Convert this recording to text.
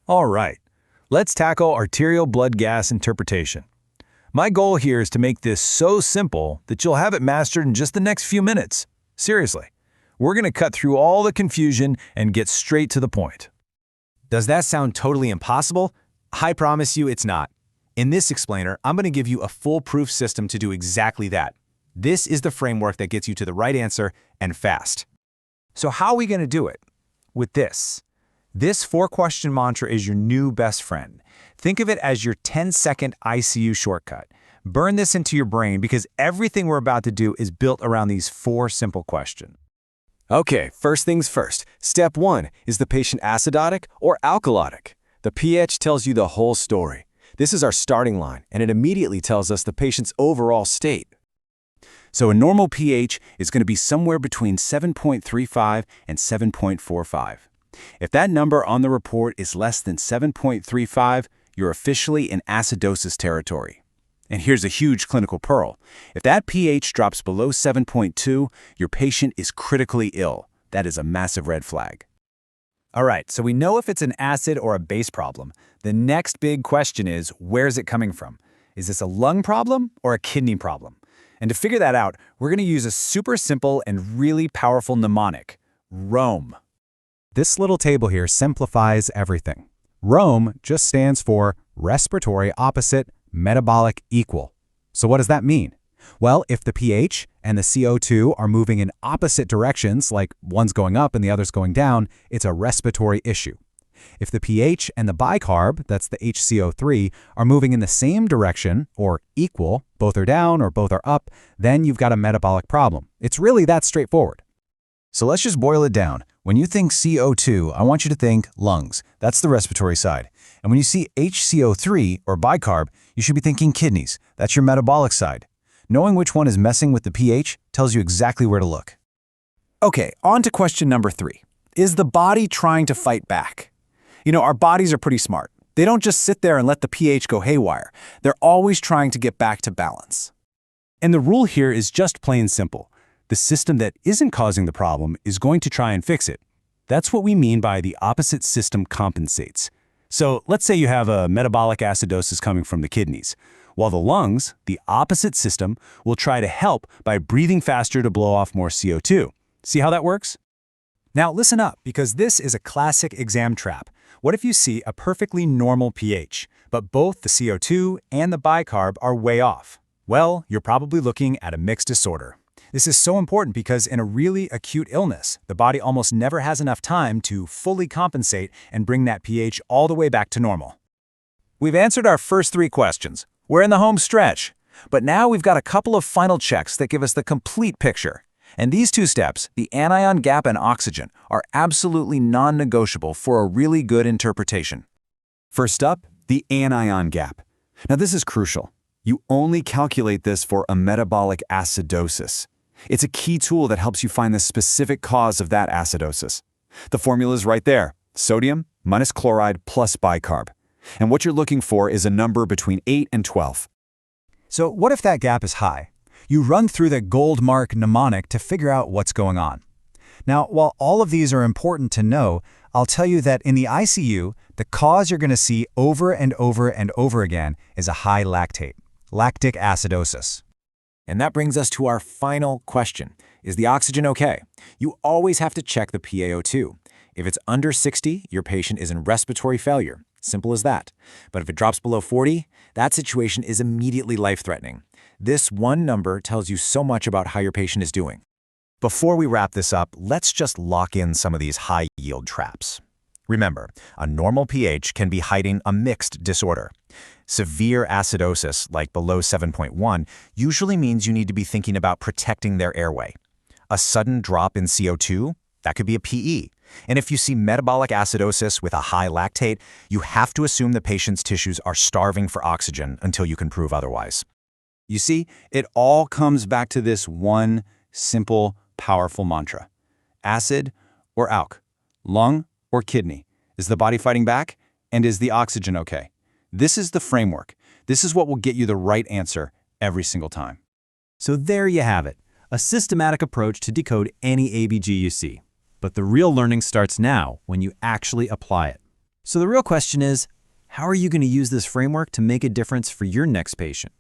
All right, let's tackle arterial blood gas interpretation. My goal here is to make this so simple that you'll have it mastered in just the next few minutes. Seriously, we're going to cut through all the confusion and get straight to the point. Does that sound totally impossible? I promise you it's not. In this explainer, I'm going to give you a foolproof system to do exactly that. This is the framework that gets you to the right answer and fast. So how are we going to do it? With this. This 4-question mantra is your new best friend. Think of it as your 10-second ICU shortcut. Burn this into your brain because everything we're about to do is built around these 4 simple questions. Okay, first things first. Step 1, is the patient acidotic or alkalotic? The pH tells you the whole story. This is our starting line, and it immediately tells us the patient's overall state. So a normal pH is going to be somewhere between 7.35 and 7.45. If that number on the report is less than 7.35, you're officially in acidosis territory. And here's a huge clinical pearl. If that pH drops below 7.2, your patient is critically ill. That is a massive red flag. All right, so we know if it's an acid or a base problem. The next big question is, where's it coming from? Is this a lung problem or a kidney problem? And to figure that out, we're going to use a super simple and really powerful mnemonic, ROME. This little table here simplifies everything. ROME just stands for respiratory opposite metabolic equal. So what does that mean? Well, if the pH and the CO2 are moving in opposite directions, like one's going up and the other's going down, it's a respiratory issue. If the pH and the bicarb, that's the HCO3, are moving in the same direction, or equal, both are down or both are up, then you've got a metabolic problem. It's really that straightforward. So let's just boil it down. When you think CO2, I want you to think lungs. That's the respiratory side. And when you see HCO3, or bicarb, you should be thinking kidneys. That's your metabolic side. Knowing which one is messing with the pH tells you exactly where to look. Okay, on to question number 3. Is the body trying to fight back? You know, our bodies are pretty smart. They don't just sit there and let the pH go haywire. They're always trying to get back to balance. And the rule here is just plain simple. The system that isn't causing the problem is going to try and fix it. That's what we mean by the opposite system compensates. So let's say you have a metabolic acidosis coming from the kidneys, while the lungs, the opposite system, will try to help by breathing faster to blow off more CO2. See how that works? Now listen up, because this is a classic exam trap. What if you see a perfectly normal pH, but both the CO2 and the bicarb are way off? Well, you're probably looking at a mixed disorder. This is so important because in a really acute illness, the body almost never has enough time to fully compensate and bring that pH all the way back to normal. We've answered our first 3 questions. We're in the home stretch. But now we've got a couple of final checks that give us the complete picture. And these 2 steps, the anion gap and oxygen, are absolutely non-negotiable for a really good interpretation. First up, the anion gap. Now this is crucial. You only calculate this for a metabolic acidosis. It's a key tool that helps you find the specific cause of that acidosis. The formula is right there, sodium minus chloride plus bicarb. And what you're looking for is a number between 8 and 12. So what if that gap is high? You run through the gold mark mnemonic to figure out what's going on. Now, while all of these are important to know, I'll tell you that in the ICU, the cause you're going to see over and over and over again is a high lactate, lactic acidosis. And that brings us to our final question. Is the oxygen okay? You always have to check the PaO2. If it's under 60, your patient is in respiratory failure. Simple as that. But if it drops below 40, that situation is immediately life-threatening. This one number tells you so much about how your patient is doing. Before we wrap this up, let's just lock in some of these high-yield traps. Remember, a normal pH can be hiding a mixed disorder. Severe acidosis, like below 7.1, usually means you need to be thinking about protecting their airway. A sudden drop in CO2, that could be a PE. And if you see metabolic acidosis with a high lactate, you have to assume the patient's tissues are starving for oxygen until you can prove otherwise. You see, it all comes back to this one simple, powerful mantra. Acid or alk, lung or kidney. Is the body fighting back? And is the oxygen okay? This is the framework. This is what will get you the right answer every single time. So there you have it, a systematic approach to decode any ABG you see. But the real learning starts now when you actually apply it. So the real question is, how are you going to use this framework to make a difference for your next patient?